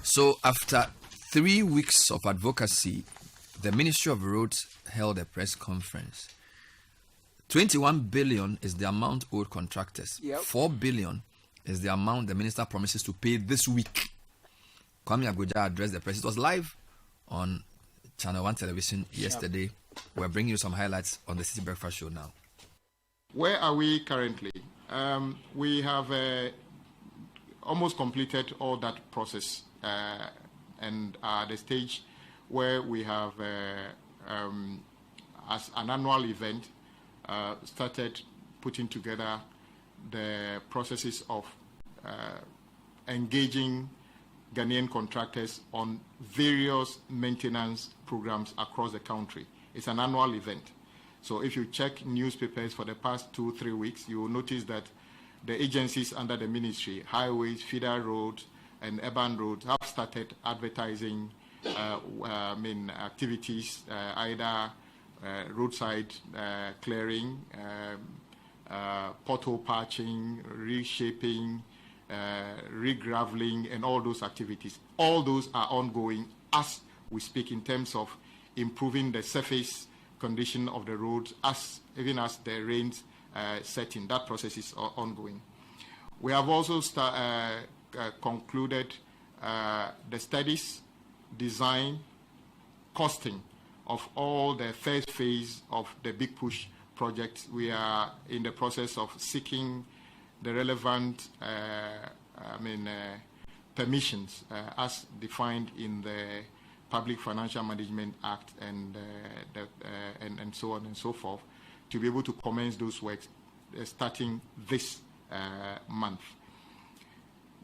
So after 3 weeks of advocacy, the Ministry of Roads held a press conference. 21 billion is the amount owed contractors. Yep. 4 billion is the amount the minister promises to pay this week. Kwame Agoja addressed the press. It was live on ChannelOne television yesterday. We're bringing you some highlights on the City Breakfast Show now. Where are we currently? We have almost completed all that process and are at the stage where we have, as an annual event, started putting together the processes of engaging Ghanaian contractors on various maintenance programs across the country. It's an annual event. So if you check newspapers for the past 2-3 weeks, you will notice that the agencies under the ministry, highways, feeder roads, and urban roads, have started advertising activities, either roadside clearing, pothole patching, reshaping, regraveling, and all those activities. All those are ongoing as we speak in terms of improving the surface condition of the roads, even as the rains set in. That process is ongoing. We have also concluded the studies, design, costing of all the first phase of the Big Push project. We are in the process of seeking the relevant permissions as defined in the Public Financial Management Act and so on and so forth, to be able to commence those works starting this month.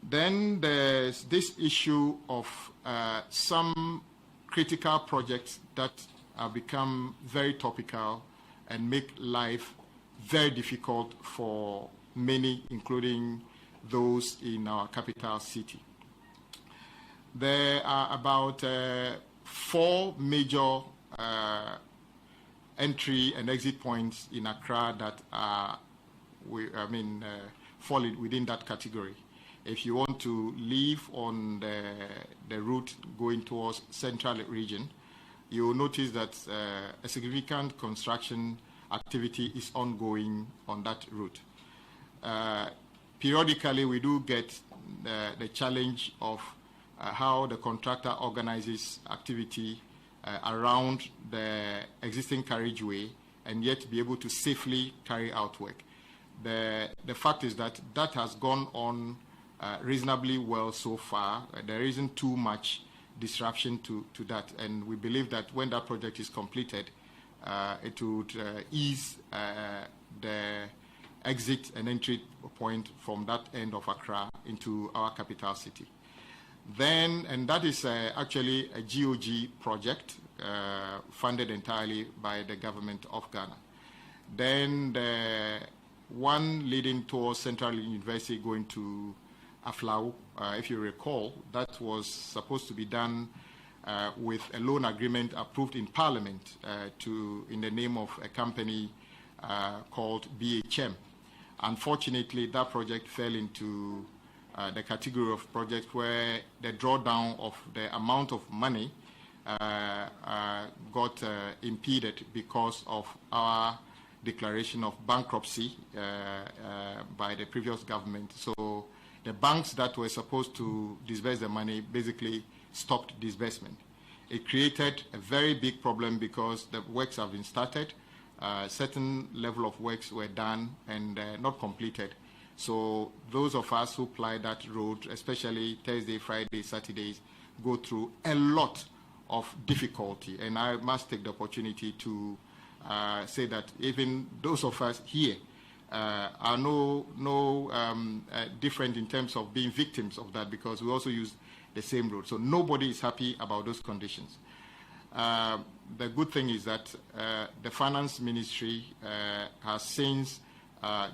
Then there's this issue of some critical projects that have become very topical and make life very difficult for many, including those in our capital city. There are about 4 major entry and exit points in Accra that fall within that category. If you want to leave on the route going towards central region, you will notice that a significant construction activity is ongoing on that route. Periodically, we do get the challenge of how the contractor organizes activity around the existing carriageway and yet be able to safely carry out work. The fact is that that has gone on reasonably well so far. There isn't too much disruption to that, and we believe that when that project is completed, it would ease the exit and entry point from that end of Accra into our capital city. Then, and that is actually a GOG project funded entirely by the government of Ghana. Then the one leading towards Central University going to Aflau, if you recall, that was supposed to be done with a loan agreement approved in Parliament in the name of a company called BHM. Unfortunately, that project fell into the category of projects where the drawdown of the amount of money got impeded because of our declaration of bankruptcy by the previous government. So the banks that were supposed to disburse the money basically stopped disbursement. It created a very big problem because the works have been started, certain level of works were done and not completed. So those of us who ply that road, especially Thursday, Friday, Saturdays, go through a lot of difficulty. And I must take the opportunity to say that even those of us here are no different in terms of being victims of that, because we also use the same road. So nobody is happy about those conditions. The good thing is that the Finance Ministry has since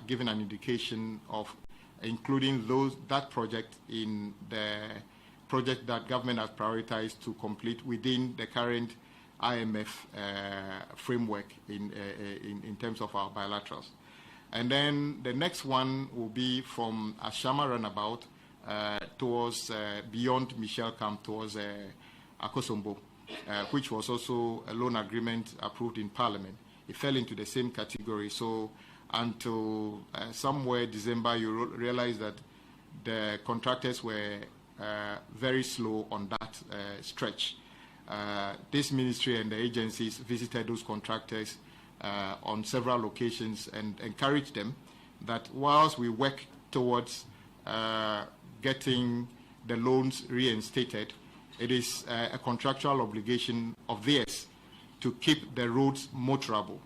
given an indication of including that project in the project that government has prioritized to complete within the current IMF framework in terms of our bilaterals. And then the next one will be from Ashama Runabout towards beyond Michel Camp towards Akosombo, which was also a loan agreement approved in Parliament. It fell into the same category. So until somewhere December, you realize that the contractors were very slow on that stretch. This ministry and the agencies visited those contractors on several occasions and encouraged them that whilst we work towards getting the loans reinstated, it is a contractual obligation of theirs to keep the roads motorable.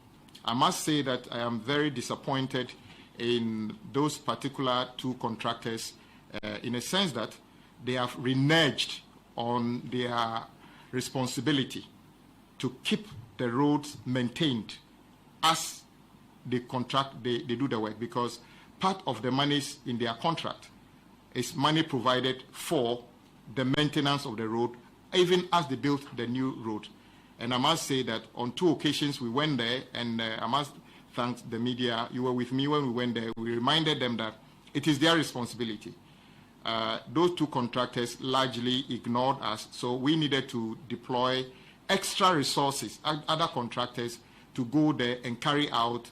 I must say that I am very disappointed in those particular two contractors in a sense that they have reneged on their responsibility to keep the roads maintained as they do the work, because part of the monies in their contract is money provided for the maintenance of the road, even as they built the new road. And I must say that on two occasions we went there, and I must thank the media. You were with me when we went there. We reminded them that it is their responsibility. Those two contractors largely ignored us, so we needed to deploy extra resources, other contractors, to go there and carry out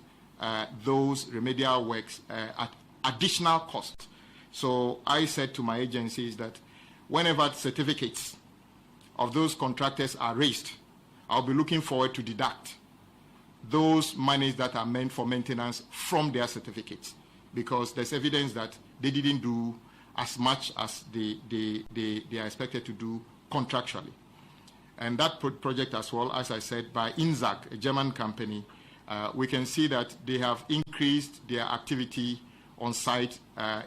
those remedial works at additional cost. So I said to my agencies that whenever certificates of those contractors are raised, I'll be looking forward to deduct those monies that are meant for maintenance from their certificates, because there's evidence that they didn't do as much as they are expected to do contractually. And that project as well, as I said, by INZAG, a German company, we can see that they have increased their activity on site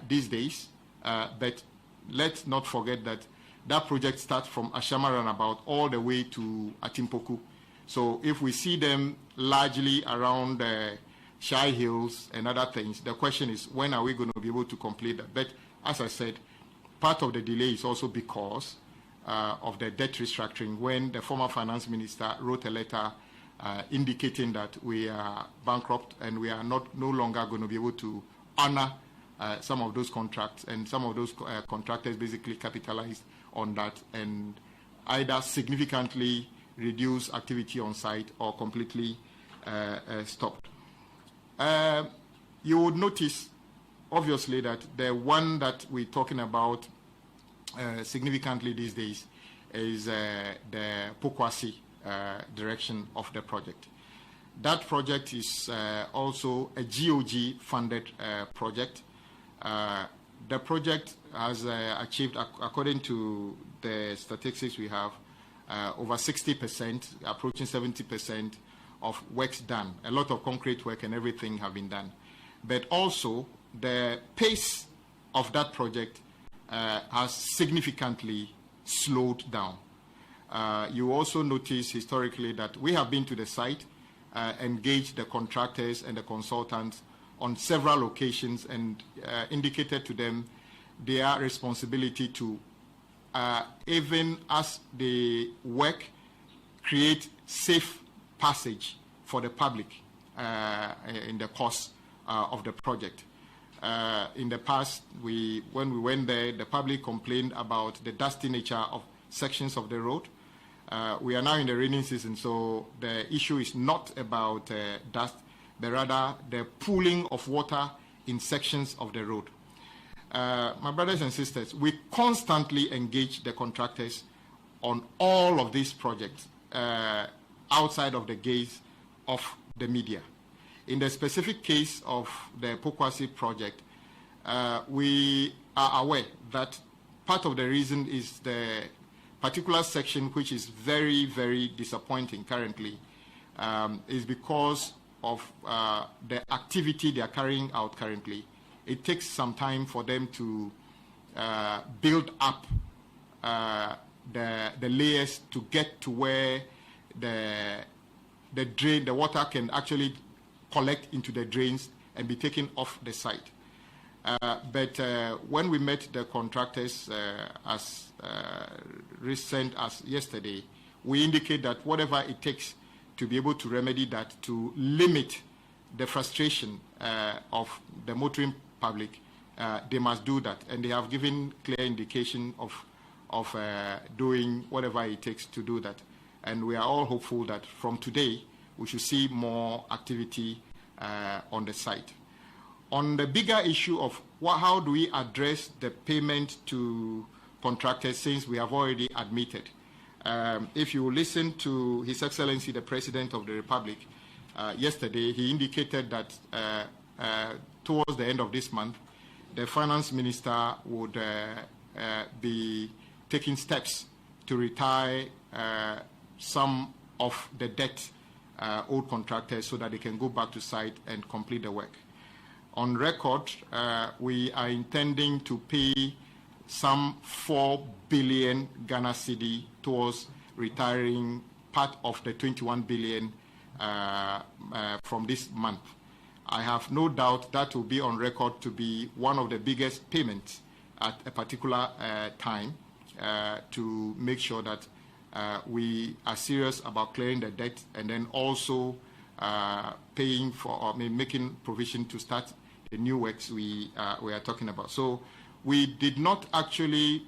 these days. But let's not forget that that project starts from Ashama Runabout all the way to Atimpoku. So if we see them largely around Shai Hills and other things, the question is, when are we going to be able to complete that? But as I said, part of the delay is also because of the debt restructuring, when the former finance minister wrote a letter indicating that we are bankrupt and we are no longer going to be able to honor some of those contracts, and some of those contractors basically capitalized on that and either significantly reduced activity on site or completely stopped. You would notice, obviously, that the one that we're talking about significantly these days is the Pokwasi direction of the project. That project is also a GOG-funded project. The project has achieved, according to the statistics we have, over 60%, approaching 70% of works done. A lot of concrete work and everything have been done. But also, the pace of that project has significantly slowed down. You also notice historically that we have been to the site, engaged the contractors and the consultants on several occasions, and indicated to them their responsibility to, even as they work, create safe passage for the public in the course of the project. In the past, when we went there, the public complained about the dusty nature of sections of the road. We are now in the rainy season, so the issue is not about dust, but rather the pooling of water in sections of the road. My brothers and sisters, we constantly engage the contractors on all of these projects outside of the gaze of the media. In the specific case of the Pokwasi project, we are aware that part of the reason is the particular section, which is very, very disappointing currently, is because of the activity they are carrying out currently. It takes some time for them to build up the layers to get to where the water can actually collect into the drains and be taken off the site. But when we met the contractors as recent as yesterday, we indicate that whatever it takes to be able to remedy that, to limit the frustration of the motoring public, they must do that. And they have given clear indication of doing whatever it takes to do that. And we are all hopeful that from today, we should see more activity on the site. On the bigger issue of how do we address the payment to contractors, since we have already admitted. If you listen to His Excellency, the President of the Republic, yesterday, he indicated that towards the end of this month, the Finance Minister would be taking steps to retire some of the debt owed contractors so that they can go back to site and complete the work. On record, we are intending to pay some 4 billion Ghana cedi towards retiring part of the 21 billion from this month. I have no doubt that will be on record to be one of the biggest payments at a particular time to make sure that we are serious about clearing the debt and then also paying for, making provision to start the new works we are talking about. So we did not actually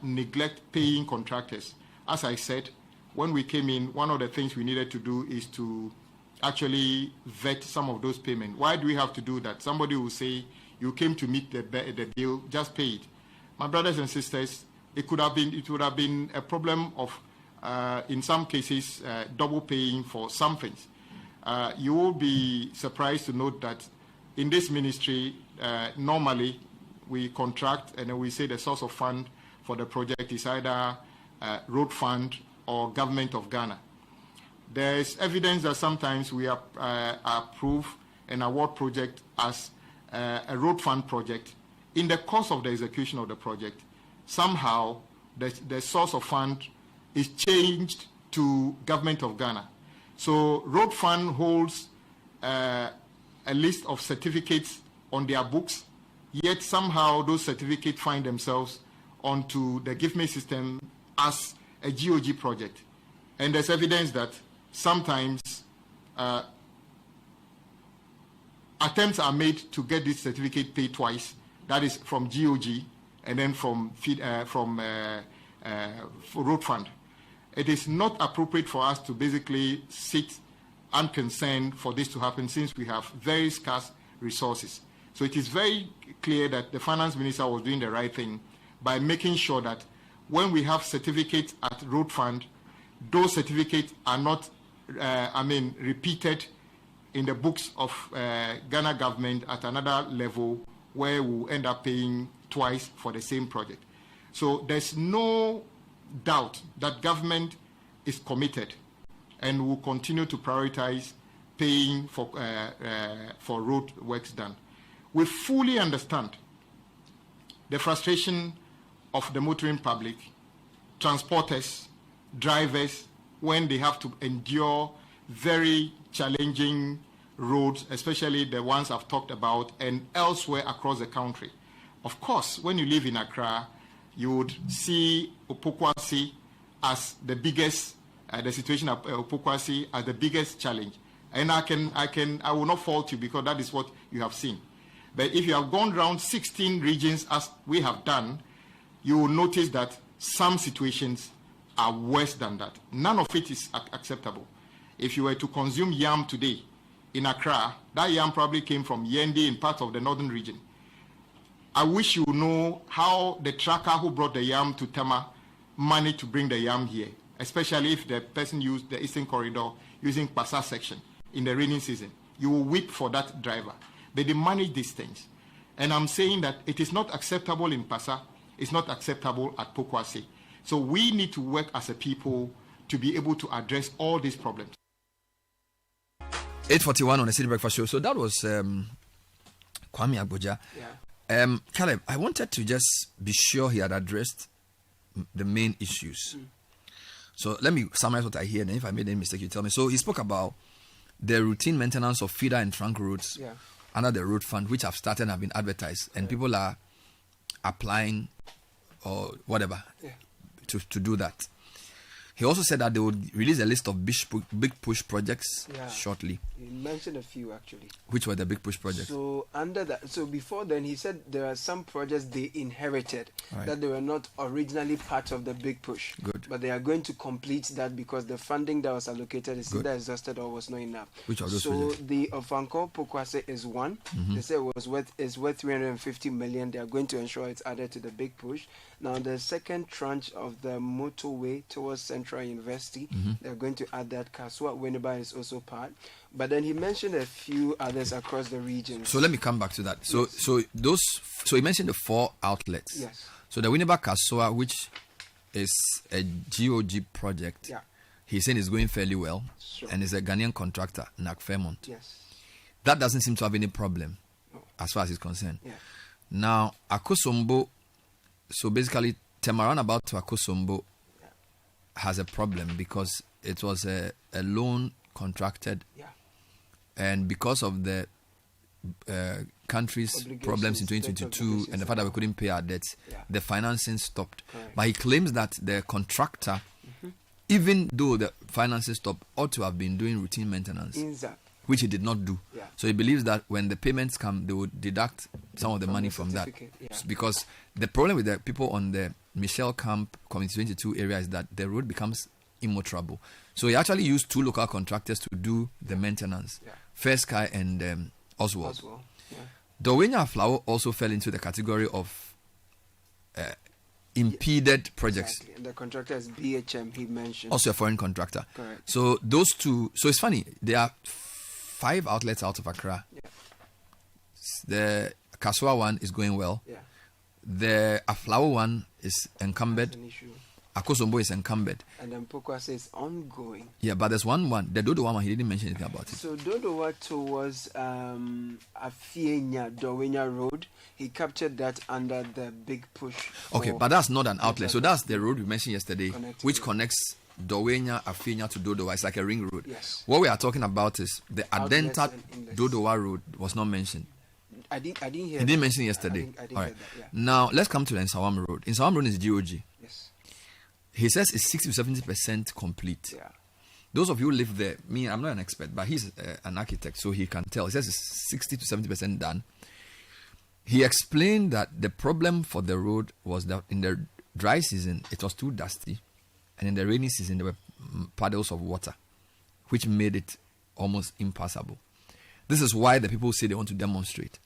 neglect paying contractors. As I said, when we came in, one of the things we needed to do is to actually vet some of those payments. Why do we have to do that? Somebody will say, you came to meet the bill, just pay it. My brothers and sisters, it would have been a problem of, in some cases, double paying for some things. You will be surprised to note that in this ministry, normally we contract and then we say the source of fund for the project is either road fund or government of Ghana. There is evidence that sometimes we approve and award project as a road fund project. In the course of the execution of the project, somehow the source of fund is changed to government of Ghana. So road fund holds a list of certificates on their books, yet somehow those certificates find themselves onto the Give Me system as a GOG project. And there's evidence that sometimes attempts are made to get this certificate paid twice, that is from GOG and then from road fund. It is not appropriate for us to basically sit unconcerned for this to happen since we have very scarce resources. So it is very clear that the finance minister was doing the right thing by making sure that when we have certificates at road fund, those certificates are not, repeated in the books of Ghana government at another level where we'll end up paying twice for the same project. So there's no doubt that government is committed and will continue to prioritize paying for road works done. We fully understand the frustration of the motoring public, transporters, drivers, when they have to endure very challenging roads, especially the ones I've talked about, and elsewhere across the country. Of course, when you live in Accra, you would see Opokwasi as the biggest, the situation of Opokwasi as the biggest challenge. And I will not fault you because that is what you have seen. But if you have gone around 16 regions as we have done, you will notice that some situations are worse than that. None of it is acceptable. If you were to consume yam today in Accra, that yam probably came from Yendi in part of the northern region. I wish you know how the trucker who brought the yam to Tema managed to bring the yam here, especially if the person used the Eastern Corridor using Passa section in the rainy season. You will weep for that driver. But they manage these things. And I'm saying that it is not acceptable in Passa, it's not acceptable at Pokwase. So we need to work as a people to be able to address all these problems. 8:41 on the City Breakfast Show. So that was Kwame Agboja. Yeah. Caleb, I wanted to just be sure he had addressed the main issues. So let me summarize what I hear, and if I made any mistake, you tell me. So he spoke about the routine maintenance of feeder and trunk roads under the road fund, which have started and have been advertised, and people are applying or whatever to do that. He also said that they would release a list of big push projects shortly. He mentioned a few actually. Which were the big push projects? So under that, so before then, he said there are some projects they inherited that they were not originally part of the big push. Good. But they are going to complete that because the funding that was allocated is either exhausted or was not enough. Which of those so projects? The Ofanko Pokwase is one. They say it was worth 350 million. They are going to ensure it's added to the big push. Now the second tranche of the motorway towards Central University, they're going to add that. Kaswa Winneba is also part. But then he mentioned a few others across the region. So let me come back to that. So he mentioned the 4 outlets. Yes. So the Winneba Kaswa, which is a GOG project, he's saying it's going fairly well. Sure. And it's a Ghanaian contractor, NAC Fairmont. Yes. That doesn't seem to have any problem as far as he's concerned. Yeah. Now, Akosombo, so basically, Temaran about to Akosombo has a problem because it was a loan contracted. Yeah. And because of the country's problems in 2022 and the fact that we couldn't pay our debts, the financing stopped. Correct. But he claims that the contractor, even though the financing stopped, ought to have been doing routine maintenance, which he did not do. Yeah. So he believes that when the payments come, they would deduct some of the money from that. Because the problem with the people on the Michelle Camp Community 22 area is that the road becomes immotorable. So he actually used 2 local contractors to do the maintenance. Fair Sky and Oswald. Dowenya Flower also fell into the category of impeded projects. Exactly. And the contractor is BHM, he mentioned. Also a foreign contractor. Correct. So those 2, so it's funny, there are 5 outlets out of Accra. The Kaswa one is going well. The Aflawo one is encumbered. Akosombo is encumbered. And then Pokwase is ongoing. Yeah, but there's one, the Dodo one, he didn't mention anything about it. So Dodo towards Afienya, Dowenya Road, he captured that under the big push. Okay, but that's not an outlet. So that's the road we mentioned yesterday, which connects Dowenya, Afienya to Dodowa. It's like a ring road. Yes. What we are talking about is the Adenta Dodowa road was not mentioned. I didn't hear. He didn't mention it yesterday. I didn't All right. hear that, Now let's come to the Nsawam road. Nsawam road is GOG. Yes. He says it's 60 to 70% complete. Yeah. Those of you who live there, I'm not an expert, but he's an architect, so he can tell. He says it's 60 to 70% done. He explained that the problem for the road was that in the dry season, it was too dusty. And in the rainy season, there were puddles of water, which made it almost impassable. This is why the people say they want to demonstrate.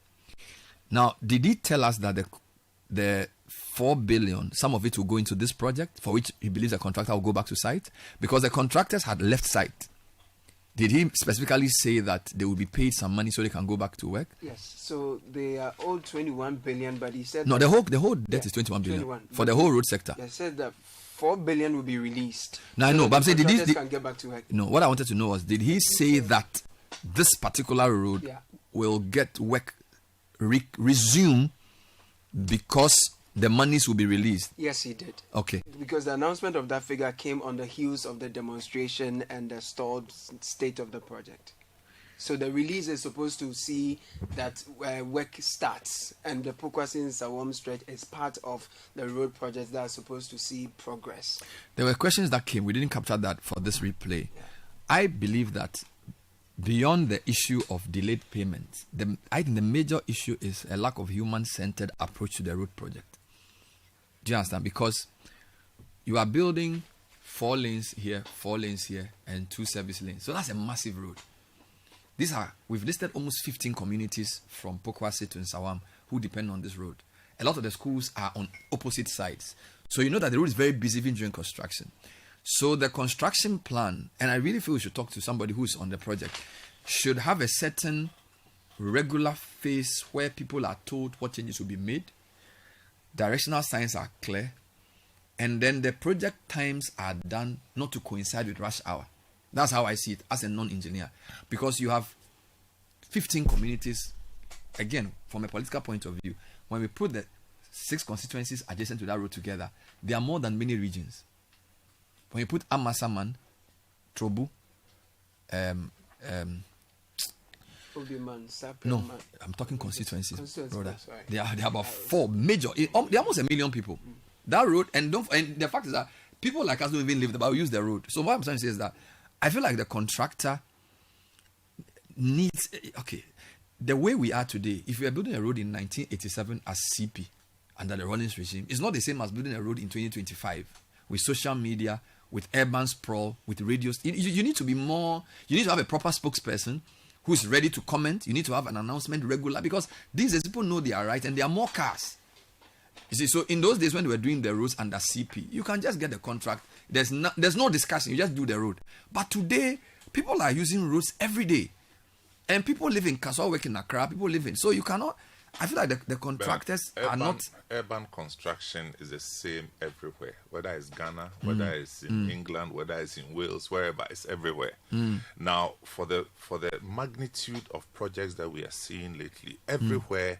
Now, did he tell us that the 4 billion, some of it will go into this project, for which he believes the contractor will go back to site? Because the contractors had left site. Did he specifically say that they will be paid some money so they can go back to work? Yes. So they are owed 21 billion, but he said no. The whole debt is 21 billion for the whole road sector. They said that 4 billion will be released. Now I know, but I'm saying can get back to work. No, what I wanted to know was, did he say that this particular road will get work resume because the monies will be released? Yes, he did. Okay. Because the announcement of that figure came on the heels of the demonstration and the stalled state of the project. So the release is supposed to see that work starts, and the Pokwase Nsawam stretch is part of the road projects that are supposed to see progress. There were questions that came. We didn't capture that for this replay. I believe that beyond the issue of delayed payments, I think the major issue is a lack of human-centered approach to the road project. Do you understand? Because you are building 4 lanes here, 4 lanes here, and 2 service lanes. So that's a massive road. We've listed almost 15 communities from Pokwase to Nsawam who depend on this road. A lot of the schools are on opposite sides. So you know that the road is very busy even during construction. So the construction plan, and I really feel we should talk to somebody who's on the project, should have a certain regular phase where people are told what changes will be made, directional signs are clear, and then the project times are done not to coincide with rush hour. That's how I see it as a non-engineer. Because you have 15 communities, again, from a political point of view, when we put the 6 constituencies adjacent to that road together, there are more than many regions. When you put Amasaman, Trobu, no, I'm talking constituencies, brother. There are about 4 major. There are almost 1 million people. That road, and the fact is that people like us don't even live there, but we use the road. So what I'm trying to say is that I feel like the contractor needs, okay, the way we are today, if we are building a road in 1987 as CP under the Rawlings regime, it's not the same as building a road in 2025 with social media, with urban sprawl, with radios. You need to be more, you need to have a proper spokesperson who is ready to comment. You need to have an announcement regular, because these days people know they are right and there are more cars. You see, so in those days when we were doing the roads under CP, you can just get the contract. There's no discussion. You just do the road. But today, people are using roads every day. And people live in Kaswa, work in Accra, people live in. So you cannot, I feel like the contractors are not. Urban construction is the same everywhere, whether it's Ghana, whether it's in England, whether it's in Wales, wherever, it's everywhere. Now, for the magnitude of projects that we are seeing lately, everywhere,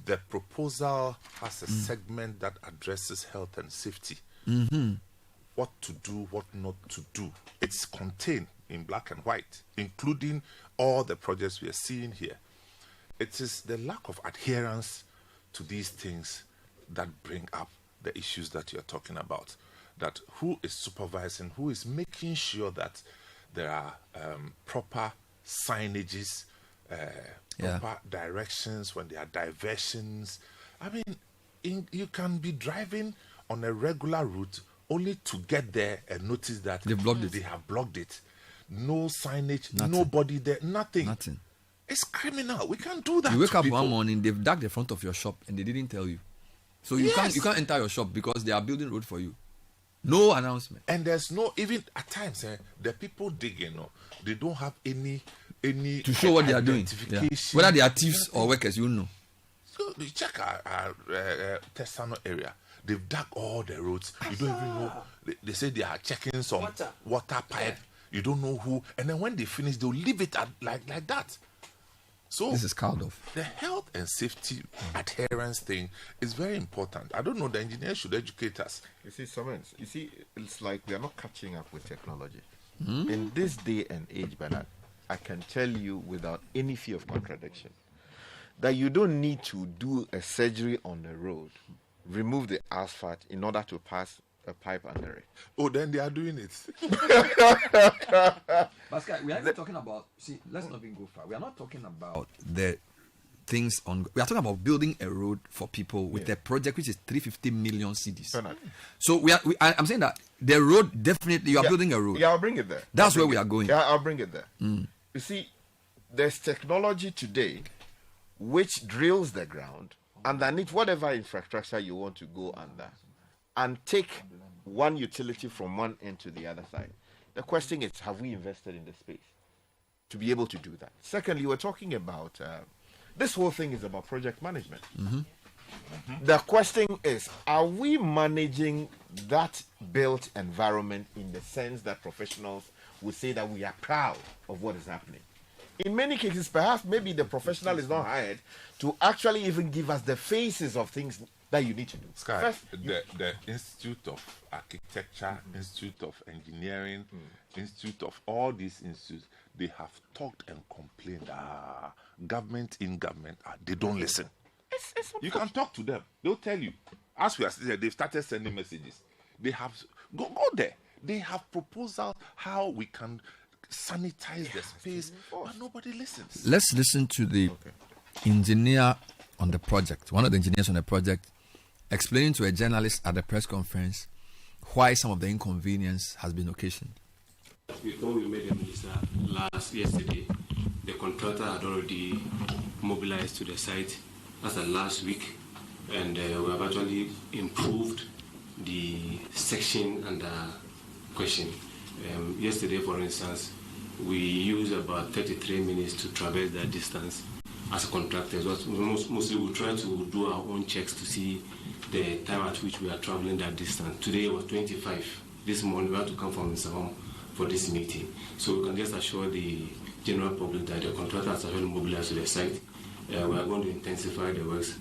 the proposal has a segment that addresses health and safety. What to do, what not to do. It's contained in black and white, including all the projects we are seeing here. It is the lack of adherence to these things that bring up the issues that you're talking about. That who is supervising, who is making sure that there are proper signages, proper directions when there are diversions. I mean, you can be driving on a regular route only to get there and notice that they have blocked it. No signage, nobody there, nothing. Nothing. It's criminal. We can't do that. You wake up people. one morning, they've dug the front of your shop and they didn't tell you. So you can't enter your shop because they are building road for you. No announcement. And there's no, even at times, the people digging, they don't have any to show what they are doing. Yeah. Whether they are thieves or workers, you know. So you check our Tesano area. They've dug all the roads. You don't even know. They say they are checking some water pipe. You don't know who. And then when they finish, they'll leave it like that. So this is called off. The health and safety adherence thing is very important. I don't know, the engineers should educate us. You see, it's like we are not catching up with technology. In this day and age, Bernard, I can tell you without any fear of contradiction that you don't need to do a surgery on the road, remove the asphalt in order to pass a pipe under it. Oh, then they are doing it. Pascal, we are even talking about, let's not even go far. We are not talking about the things on, we are talking about building a road for people with a project which is 350 million cedis. So I'm saying that the road, definitely, you are building a road. Yeah, I'll bring it there. That's where we are going. Yeah, I'll bring it there. You see, there's technology today which drills the ground underneath whatever infrastructure you want to go under and take one utility from one end to the other side. The question is, have we invested in the space to be able to do that? Secondly, we're talking about, this whole thing is about project management. The question is, are we managing that built environment in the sense that professionals would say that we are proud of what is happening? In many cases, perhaps maybe the professional is not hired to actually even give us the faces of things that you need to do. Sky, first, the Institute of Architecture, Institute of Engineering, Institute of all these institutes, they have talked and complained. Government in government, they don't listen. You can talk to them. They'll tell you. As we are there, they've started sending messages. They have, go there. They have proposals how we can sanitize the space, but nobody listens. Let's listen to the engineer on the project, one of the engineers on the project, explaining to a journalist at the press conference why some of the inconvenience has been occasioned. Before we made the minister yesterday, the contractor had already mobilized to the site. That's the last week, and we have actually improved the section under question. Yesterday, for instance, we used about 33 minutes to traverse that distance as a contractor. Mostly we try to do our own checks to see the time at which we are traveling that distance. Today was 25. This morning we had to come from Nsawam for this meeting. So we can just assure the general public that the contractor has already mobilized to the site. We are going to intensify the works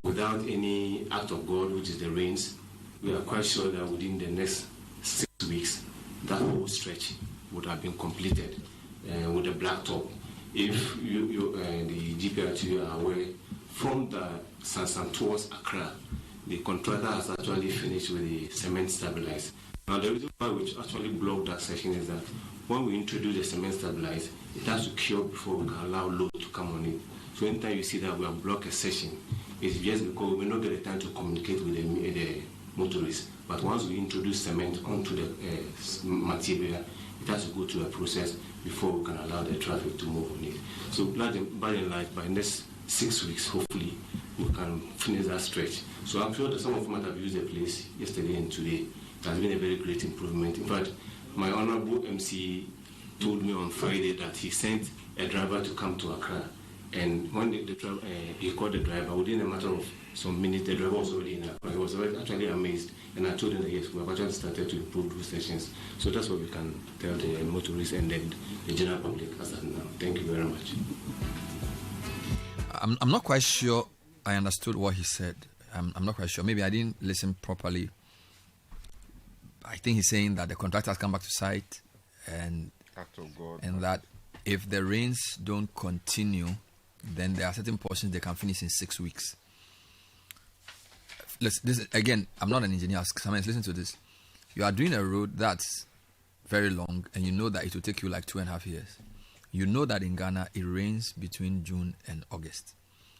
without any act of God, which is the rains. We are quite sure that within the next 6 weeks, that whole stretch would have been completed with the blacktop. If the GPRT are aware, from the Sansan towards Accra, the contractor has actually finished with the cement stabilized. Now, the reason why we actually blocked that section is that when we introduce the cement stabilizer, it has to cure before we can allow load to come on it. So anytime you see that we have blocked a section, it's just because we will not get the time to communicate with the motorists. But once we introduce cement onto the material, it has to go through a process before we can allow the traffic to move on it. So by and large, by the next 6 weeks, hopefully, we can finish that stretch. So I'm sure that some of you might have used the place yesterday and today. It has been a very great improvement. In fact, my honorable MC told me on Friday that he sent a driver to come to Accra. And when he called the driver, within a matter of some minutes, the driver was already in Accra. He was actually amazed. And I told him that yes, we have actually started to improve those sessions. So that's what we can tell the motorists and then the general public as of now. Thank you very much. I'm not quite sure I understood what he said. I'm not quite sure. Maybe I didn't listen properly. I think he's saying that the contractor has come back to site and that if the rains don't continue, then there are certain portions they can finish in 6 weeks. Listen, again, I'm not an engineer. Listen to this. You are doing a road that's very long and you know that it will take you like 2.5 years. You know that in Ghana, it rains between June and August.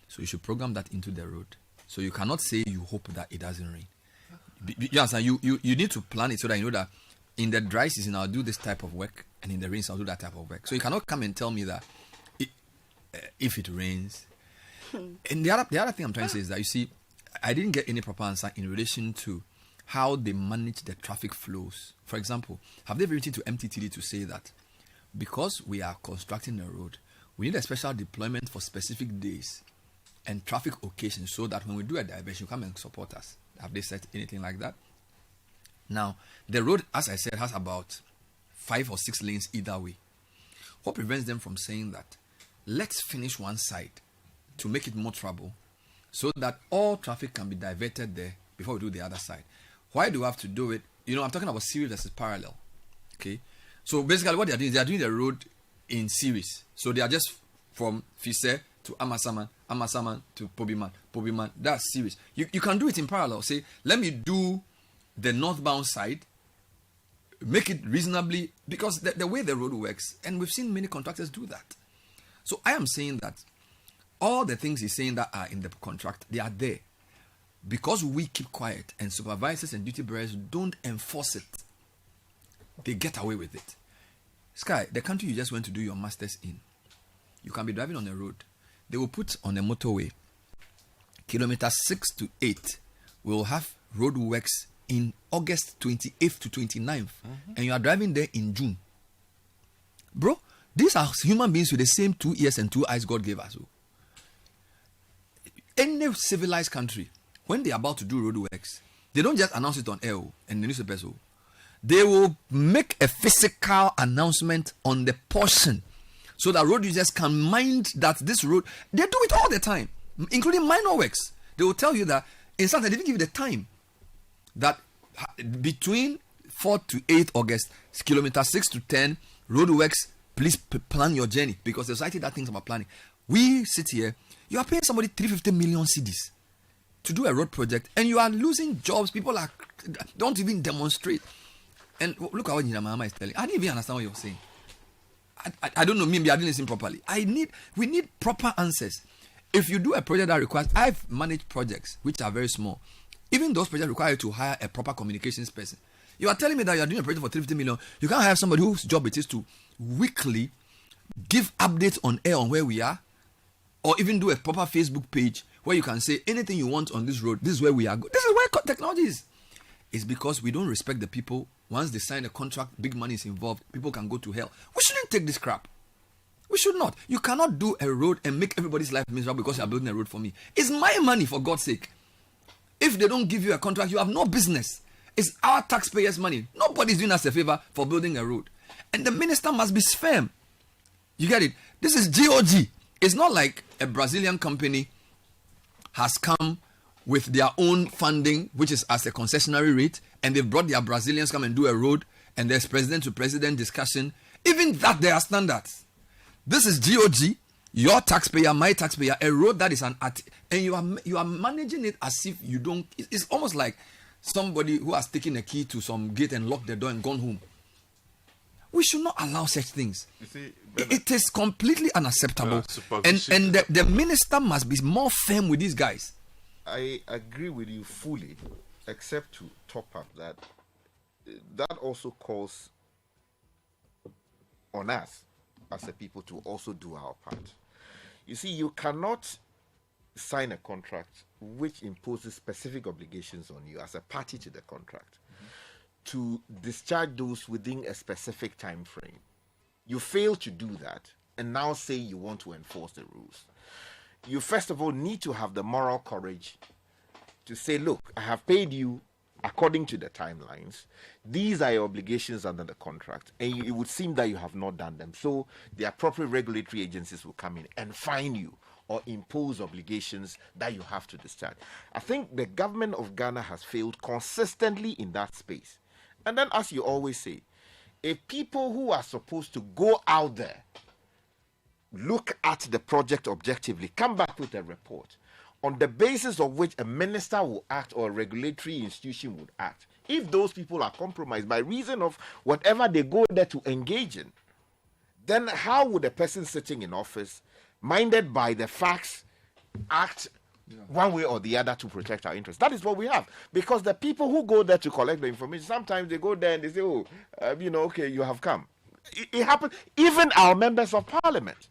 So you should program that into the road. So you cannot say you hope that it doesn't rain. You understand? You need to plan it so that you know that in the dry season, I'll do this type of work, and in the rains, I'll do that type of work. So you cannot come and tell me that if it rains. And the other thing I'm trying to say is that, you see, I didn't get any proper answer in relation to how they manage the traffic flows. For example, have they written to MTTD to say that because we are constructing a road, we need a special deployment for specific days and traffic occasions so that when we do a diversion, you come and support us? Have they said anything like that? Now, the road, as I said, has about 5 or 6 lanes either way. What prevents them from saying that, let's finish one side to make it more trouble so that all traffic can be diverted there before we do the other side? Why do we have to do it? You know, I'm talking about series versus parallel. Okay? So basically what they are doing is they are doing the road in series. So they are just from Fise to Amasaman to Pobiman. That's series. You can do it in parallel. Say, let me do the northbound side, make it reasonably, because the way the road works, and we've seen many contractors do that. So I am saying that all the things he's saying that are in the contract, they are there. Because we keep quiet and supervisors and duty bearers don't enforce it, they get away with it. Sky, the country you just went to do your master's in, you can be driving on a road. They will put on a motorway, kilometers 6 to 8, will have road works in August 28th to 29th, and you are driving there in June. Bro, these are human beings with the same 2 ears and 2 eyes God gave us. Any civilized country, when they are about to do road works, they don't just announce it on air and the newspapers. They will make a physical announcement on the portion so that road users can mind that this road, they do it all the time, including minor works. They will tell you that, in fact, they didn't give you the time, that between 4 to 8 August, kilometer 6 to 10, road works, please plan your journey, because the society that thinks about planning. We sit here, you are paying somebody 350 million cedis to do a road project, and you are losing jobs. People don't even demonstrate. And look at what Mama is telling. I didn't even understand what you're saying. I don't know, maybe I didn't listen properly. We need proper answers. If you do a project that requires, I've managed projects which are very small. Even those projects require you to hire a proper communications person. You are telling me that you are doing a project for 350 million. You can't hire somebody whose job it is to weekly give updates on air on where we are, or even do a proper Facebook page where you can say anything you want on this road. This is where we are. This is where technology is. It's because we don't respect the people. Once they sign a contract, big money is involved. People can go to hell. We shouldn't take this crap. We should not. You cannot do a road and make everybody's life miserable because you are building a road for me. It's my money, for God's sake. If they don't give you a contract, you have no business. It's our taxpayers' money. Nobody's doing us a favor for building a road. And the minister must be firm. You get it? This is GOG. It's not like a Brazilian company has come with their own funding, which is as a concessionary rate, and they've brought their Brazilians come and do a road, and there's president to president discussion. Even that, there are standards. This is GOG, your taxpayer, my taxpayer, a road that is and you are managing it as if you don't. It's almost like somebody who has taken a key to some gate and locked the door and gone home. We should not allow such things. You see, it is completely unacceptable. And the minister must be more firm with these guys. I agree with you fully, except to top up that also calls on us as a people to also do our part. You see, you cannot sign a contract which imposes specific obligations on you as a party to the contract to discharge those within a specific time frame. You fail to do that and now say you want to enforce the rules. You first of all need to have the moral courage to say, look, I have paid you according to the timelines. These are your obligations under the contract, and it would seem that you have not done them. So the appropriate regulatory agencies will come in and fine you or impose obligations that you have to discharge. I think the government of Ghana has failed consistently in that space. And then, as you always say, if people who are supposed to go out there, look at the project objectively, come back with a report on the basis of which a minister will act or a regulatory institution would act, if those people are compromised by reason of whatever they go there to engage in, then how would a person sitting in office, minded by the facts, act one way or the other to protect our interests? That is what we have. Because the people who go there to collect the information, sometimes they go there and they say, okay, you have come. It happens. Even our members of parliament,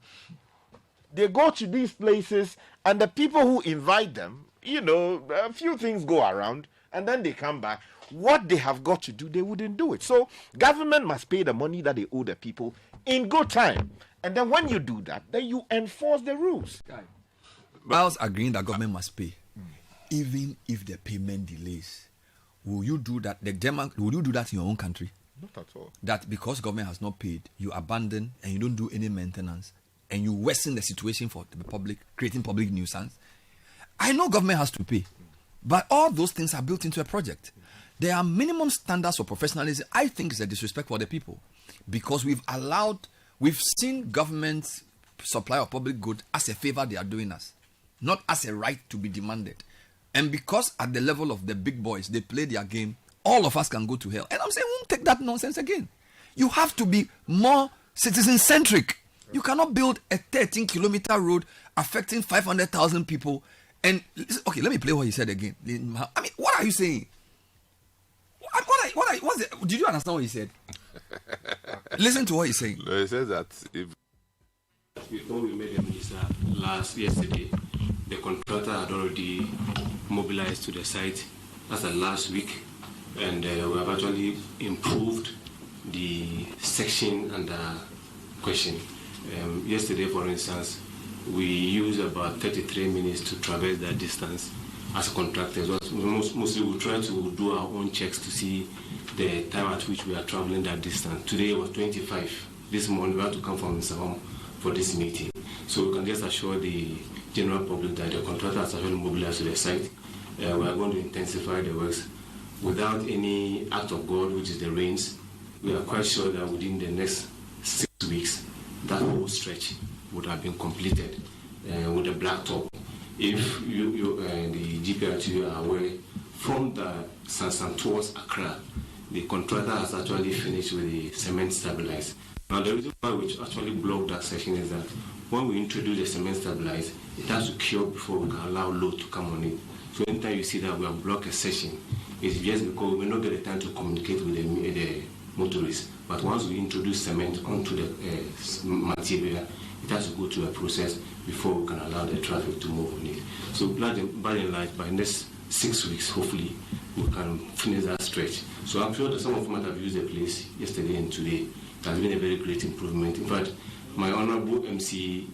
they go to these places and the people who invite them, a few things go around and then they come back. What they have got to do, they wouldn't do it. So government must pay the money that they owe the people in good time. And then when you do that, then you enforce the rules. Whilst agreeing that government must pay, even if the payment delays, will you do that? Will you do that in your own country? Not at all. That because government has not paid, you abandon and you don't do any maintenance and you worsen the situation for the public, creating public nuisance. I know government has to pay, but all those things are built into a project. There are minimum standards for professionalism. I think it's a disrespect for the people because we've seen government supply of public good as a favor they are doing us, not as a right to be demanded. And because at the level of the big boys, they play their game, all of us can go to hell. And I'm saying, we won't take that nonsense again. You have to be more citizen-centric. You cannot build a 13-kilometer road affecting 500,000 people. And, okay, let me play what he said again. I mean, what are you saying? Did you understand what he said? Listen to what he's saying. No, he says that before we made the minister yesterday, the contractor had already mobilized to the site as of last week, and we have actually improved the section under question. Yesterday, for instance, we used about 33 minutes to traverse that distance as contractors. Mostly we try to do our own checks to see the time at which we are traveling that distance. Today was 25. This morning we had to come from Nsawam for this meeting. So we can just assure the general public that the contractor has actually mobilized to the site. We are going to intensify the works without any act of God, which is the rains. We are quite sure that within the next 6 weeks, that whole stretch would have been completed with the blacktop. If the GPRTU are aware, from the Sansan towards Accra, the contractor has actually finished with the cement stabilized. Now, the reason why we actually blocked that section is that when we introduce the cement stabilized, it has to cure before we can allow load to come on it. So anytime you see that we have blocked a section, it's just because we will not get the time to communicate with the motorists. But once we introduce cement onto the material, it has to go through a process before we can allow the traffic to move on it. So by and large, by next 6 weeks, hopefully, we can finish that stretch. So I'm sure that some of you might have used the place yesterday and today. It has been a very great improvement. In fact, my honorable MC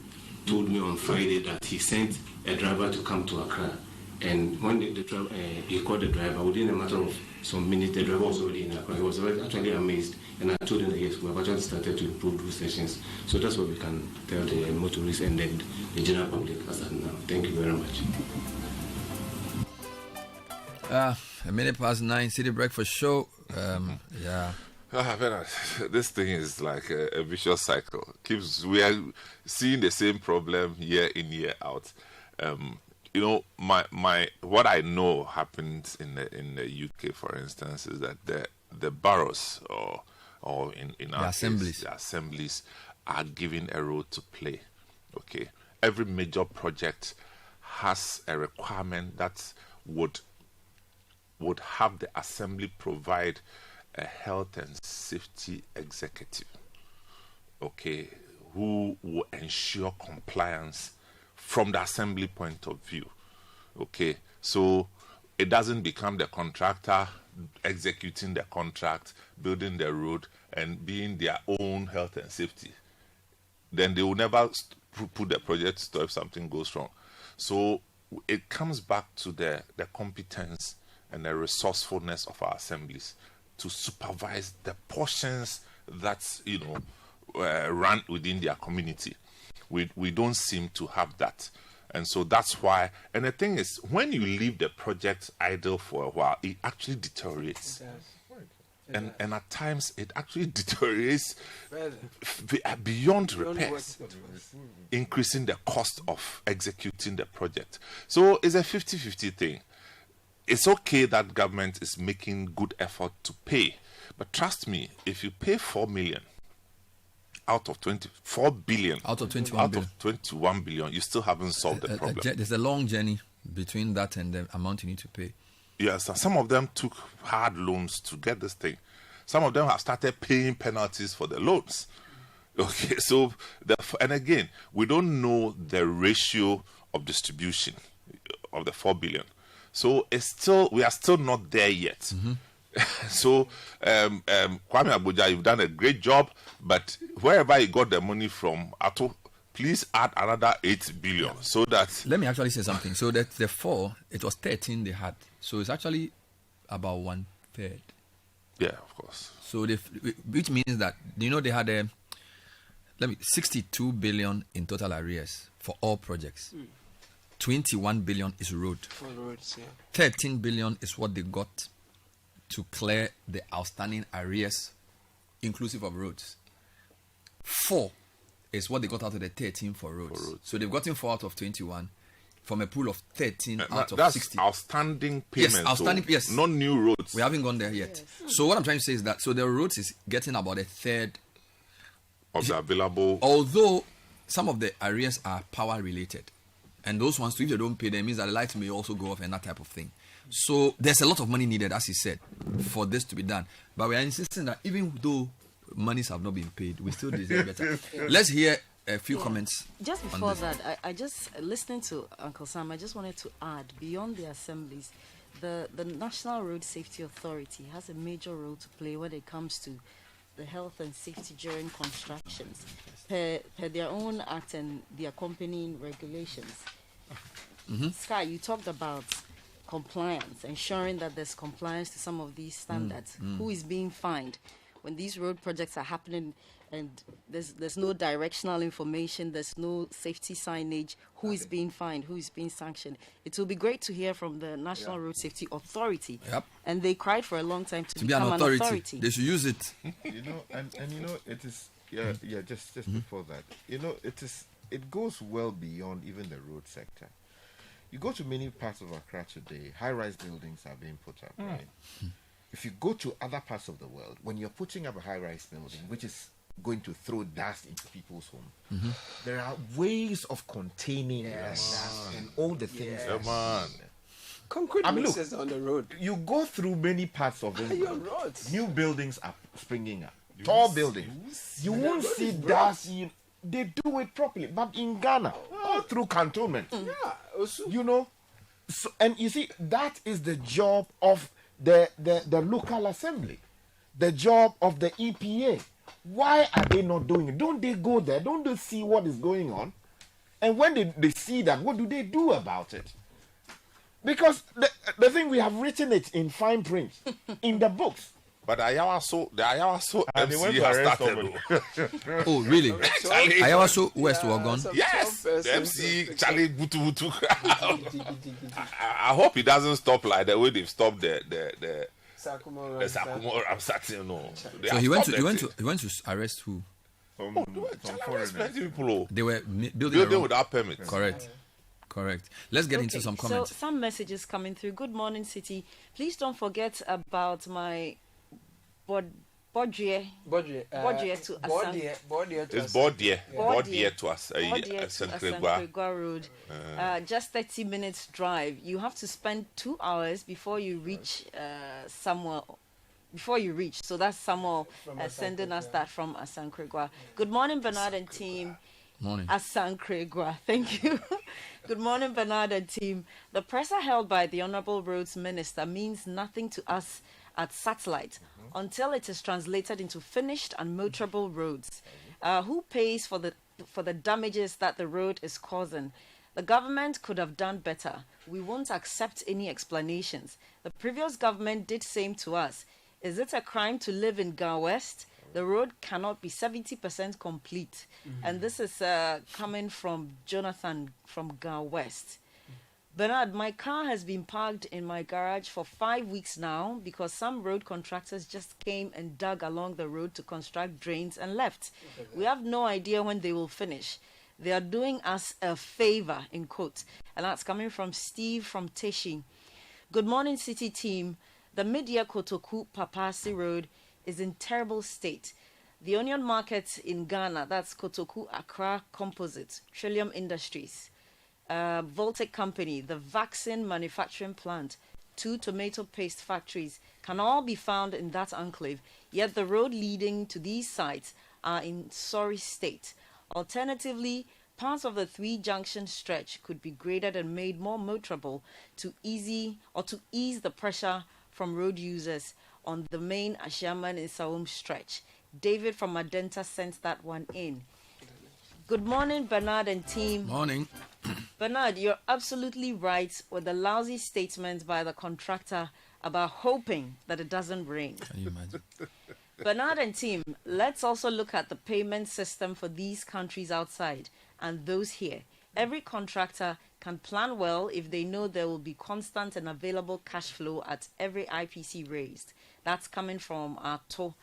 told me on Friday that he sent a driver to come to Accra. And when he called the driver, within a matter of some minutes, the driver was already in Accra. He was actually amazed. And I told him that yes, we have actually started to improve those sessions. So that's what we can tell the motorists and then the general public as of now. Thank you very much. A minute past 9, City Breakfast Show. Yeah. This thing is like a vicious cycle. We are seeing the same problem year in, year out. you know, my what I know happens in the UK, for instance, is that the boroughs or in our assemblies. case, the assemblies are given a role to play. Okay, every major project has a requirement that would have the assembly provide a health and safety executive, okay, who will ensure compliance from the assembly point of view. Okay, so it doesn't become the contractor executing the contract, building the road, and being their own health and safety. Then they will never put the project to stop if something goes wrong. So it comes back to the competence and the resourcefulness of our assemblies to supervise the portions that, you know, run within their community. We don't seem to have that. And so that's why, and the thing is, when you leave the project idle for a while, it actually deteriorates. And at times, it actually deteriorates beyond repairs, increasing the cost of executing the project. So it's a 50-50 thing. It's okay that government is making good effort to pay. But trust me, if you pay 4 million out of 24 billion, out of 21 billion, of 21 billion, you still haven't solved the problem. There's a long journey between that and the amount you need to pay. Yes, some of them took hard loans to get this thing. Some of them have started paying penalties for the loans. Okay, so, and again, we don't know the ratio of distribution of the 4 billion. So we are still not there yet. Mm-hmm. So, Kwame Abuja, you've done a great job, but wherever you got the money from, please add another 8 billion so that... Let me actually say something. So that the 4, it was 13 they had. So it's actually about 1/3. Yeah, of course. So which means that, you know, they had 62 billion in total arrears for all projects. 21 billion is road. For roads, yeah. 13 billion is what they got to clear the outstanding arrears, inclusive of roads. 4 is what they got out of the 13 for roads. So they've gotten 4 out of 21 from a pool of 13 out of that's 60. Outstanding payments. Yes, outstanding, yes. Not new roads. We haven't gone there yet. Yes. So what I'm trying to say is that, so the roads is getting about 1/3 of the available. Although some of the arrears are power related. And those ones, if they don't pay, that means that the lights may also go off and that type of thing. So there's a lot of money needed, as he said, for this to be done. But we are insisting that even though monies have not been paid, we still deserve better. Let's hear a few comments. Just before that, I just, listening to Uncle Sam, I just wanted to add, beyond the assemblies, the National Road Safety Authority has a major role to play when it comes to the health and safety during constructions, per their own act and the accompanying regulations. Mm-hmm. Sky, you talked about compliance, ensuring that there's compliance to some of these standards. Who is being fined when these road projects are happening and there's no directional information, there's no safety signage? Who is being fined? Who is being sanctioned? It will be great to hear from the National Road Safety Authority. Yep. And they cried for a long time to become an authority. They should use it. You know, and you know, it is just before that. You know, it goes well beyond even the road sector. You go to many parts of Accra today, high-rise buildings are being put up, right? If you go to other parts of the world, when you're putting up a high-rise building, which is going to throw dust into people's home, there are ways of containing that dust and all the things. Concrete mixes on the road. You go through many parts of England. New buildings are springing up. Tall buildings. You won't see dust. They do it properly. But in Ghana, all through cantonment, you know, so, and you see, that is the job of the local assembly, the job of the EPA. Why are they not doing it? Don't they go there? Don't they see what is going on? And when they see that, what do they do about it? Because the thing, we have written it in fine print in the books. But the Ayawaso MC has started. Oh, really? Ayawaso West Wagon? Yes. The MC Charlie Butu. I hope he doesn't stop like the way they've stopped the Sakumo Ramsati. No. So he went to arrest who? Plenty people. They were building without permit. Correct. Correct. Let's get into some comments. So some messages coming through. Good morning, City. Please don't forget about my Bodje to Asan. It's Bodje to us. Asankregwa Road. Just 30 minutes drive. You have to spend 2 hours before you reach somewhere. Before you reach. So that's Samuel sending us that from Asankregwa. Good morning, Bernard and team. Morning. Asankregwa. Thank you. Good morning, Bernard and team. The presser held by the Honorable Roads Minister means nothing to us at Satellite until it is translated into finished and motorable roads. Who pays for the damages that the road is causing? The government could have done better. We won't accept any explanations. The previous government did same to us. Is it a crime to live in Ga West? The road cannot be 70% complete. And this is coming from Jonathan from Ga West. Bernard, my car has been parked in my garage for 5 weeks now because some road contractors just came and dug along the road to construct drains and left. We have no idea when they will finish. They are doing us a favor, in quotes. And that's coming from Steve from Teshi. Good morning, City team. The Media Kotoku Papasi Road is in terrible state. The onion market in Ghana, that's Kotoku Accra Composites, Trillium Industries, Voltec Company, the vaccine manufacturing plant, 2 tomato paste factories can all be found in that enclave, yet the road leading to these sites are in sorry state. Alternatively, parts of the 3-junction stretch could be graded and made more motorable to ease the pressure from road users on the main Ashaman and Saum stretch. David from Madenta sent that one in. Good morning, Bernard and team. Morning. Bernard, you're absolutely right with the lousy statement by the contractor about hoping that it doesn't rain. Can you imagine? Bernard and team, let's also look at the payment system for these countries outside and those here. Every contractor can plan well if they know there will be constant and available cash flow at every IPC raised. That's coming from Ato.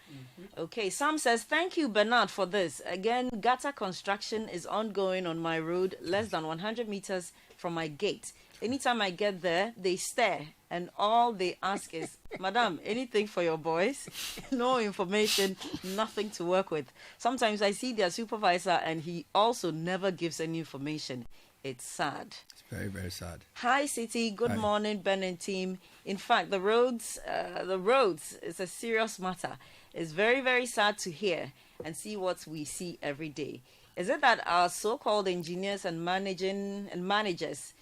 Okay, Sam says, thank you, Bernard, for this. Again, gutter construction is ongoing on my road, less than 100 meters from my gate. Anytime I get there, they stare, and all they ask is, Madam, anything for your boys? No information, nothing to work with. Sometimes I see their supervisor, and he also never gives any information. It's sad. It's very, very sad. Hi, City. Good morning, Ben and team. In fact, the roads is a serious matter. It's very, very sad to hear and see what we see every day. Is it that our so-called engineers and managers,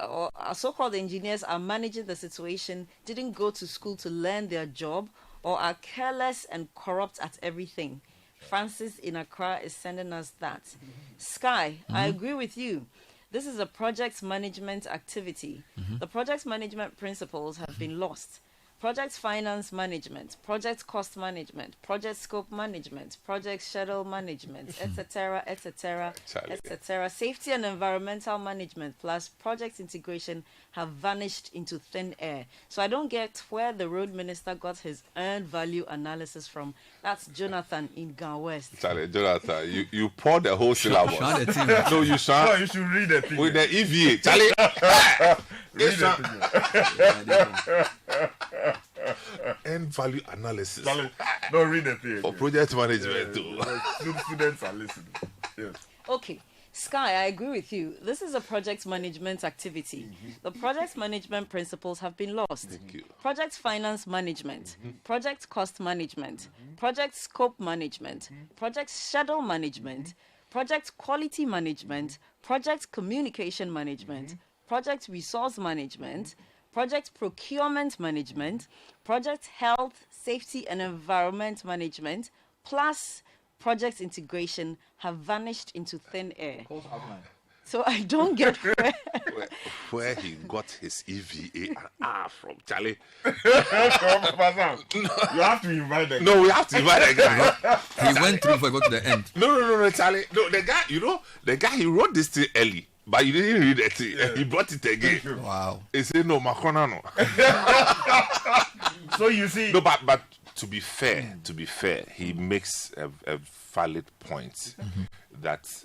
or our so-called engineers are managing the situation, didn't go to school to learn their job, or are careless and corrupt at everything? Francis in Accra is sending us that. Sky, I agree with you. This is a project management activity. The project management principles have been lost. Project finance management, project cost management, project scope management, project schedule management, etc., etc., etc. Safety and environmental management plus project integration have vanished into thin air. So I don't get where the road minister got his earned value analysis from. That's Jonathan in Ga West. Charlie, Jonathan, you pour the whole syllabus. No, you should. No, you should read it With the EVA. Charlie. End value analysis. Charlie, no, read the thing. For project management too. Students are listening. Yes. Okay. Sky, I agree with you. This is a project management activity. The project management principles have been lost. Thank you. Project finance management, project cost management, project scope management, project schedule management, project quality management, project communication management, project resource management, project procurement management, project health, safety and environment management, plus project integration have vanished into thin air. So I don't get where he got his EVA and R from, Charlie. You have to invite the guy. No, we have to invite the guy. He went through before I got to the end. No, Charlie. No, the guy, he wrote this thing early, but you didn't read it. Yeah. He brought it again. Wow. He said, no, Makona, no. So you see. No, but to be fair, he makes a valid point that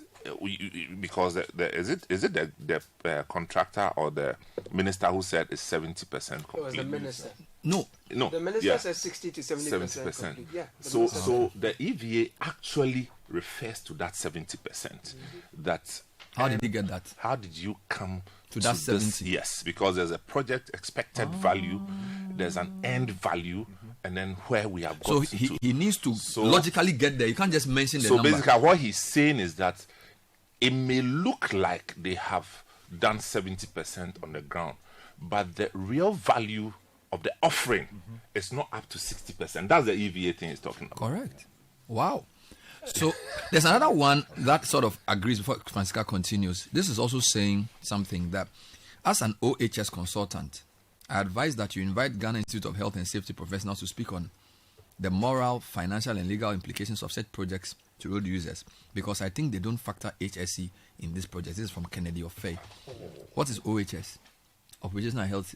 because is it the contractor or the minister who said it's 70% It was the complete? minister. No. The minister says 60 to 70%. Complete. Yeah. So the EVA actually refers to that 70%. That How did he get that? how did you come To that this? 70? Yes, because there's a project expected value, there's an end value, and then where we have got So to. he needs to logically get there. You can't just mention the So number. basically, what he's saying is that it may look like they have done 70% on the ground, but the real value of the offering is not up to 60%. That's the EVA thing he's talking about. Correct. Wow. So there's another one that sort of agrees before Francisca continues. This is also saying something that as an OHS consultant, I advise that you invite Ghana Institute of Health and Safety professionals to speak on the moral, financial, and legal implications of such projects to road users, because I think they don't factor HSE in this project. This is from Kennedy of Faye. What is OHS? Occupational health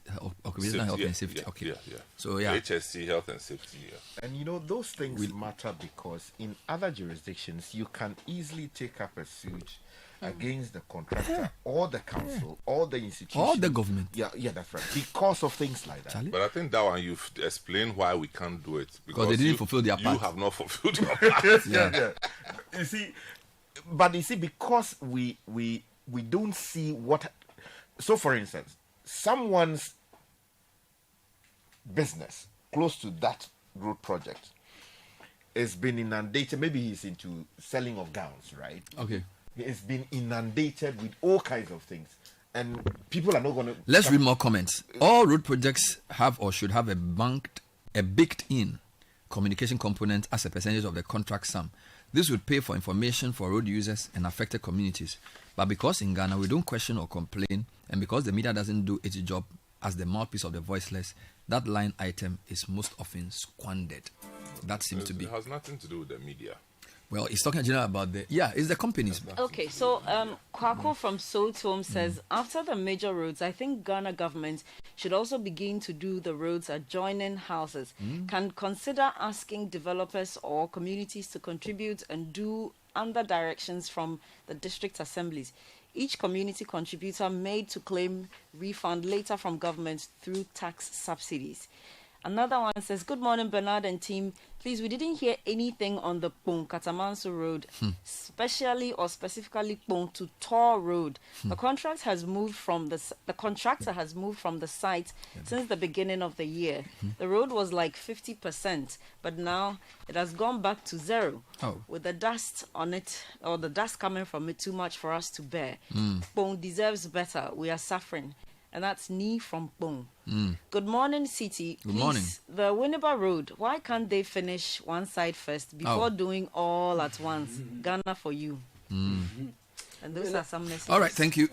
and safety. Yeah, Okay. yeah. So yeah. HSC, health and safety. Yeah. And those things matter because in other jurisdictions, you can easily take up a suit against the contractor or the council or the institution. Or the government. Yeah, that's right. Because of things like that. Charlie? But I think that one you've explained why we can't do it, Because they didn't fulfill their part. You have not fulfilled your part. Yeah. You see, because we don't see what. So, for instance, someone's business close to that road project has been inundated. Maybe he's into selling of gowns, right? Okay. It's been inundated with all kinds of things, and people are not going to. Let's read more comments. All road projects have or should have a baked-in communication component as a percentage of the contract sum. This would pay for information for road users and affected communities. But because in Ghana we don't question or complain, and because the media doesn't do its job as the mouthpiece of the voiceless, that line item is most often squandered. That seems to be. It has nothing to do with the media. Well, he's talking general about it's the companies. Okay, so Kwako from Sotom says, after the major roads, I think Ghana government should also begin to do the roads adjoining houses. Can consider asking developers or communities to contribute and do under directions from the district assemblies. Each community contributor made to claim refund later from government through tax subsidies. Another one says, good morning, Bernard and team. Please, we didn't hear anything on the Pong Katamanso Road, specifically Pong to Tor Road. The contract has moved from the contractor has moved from the site since the beginning of the year. The road was like 50%, but now it has gone back to zero. With the dust on it, or the dust coming from it, too much for us to bear. Pong deserves better. We are suffering. And that's Ni from Pong. Good morning, City. Good morning. The Winneba Road, why can't they finish one side first before doing all at once? Ghana for you. And those are some messages. All right, thank you.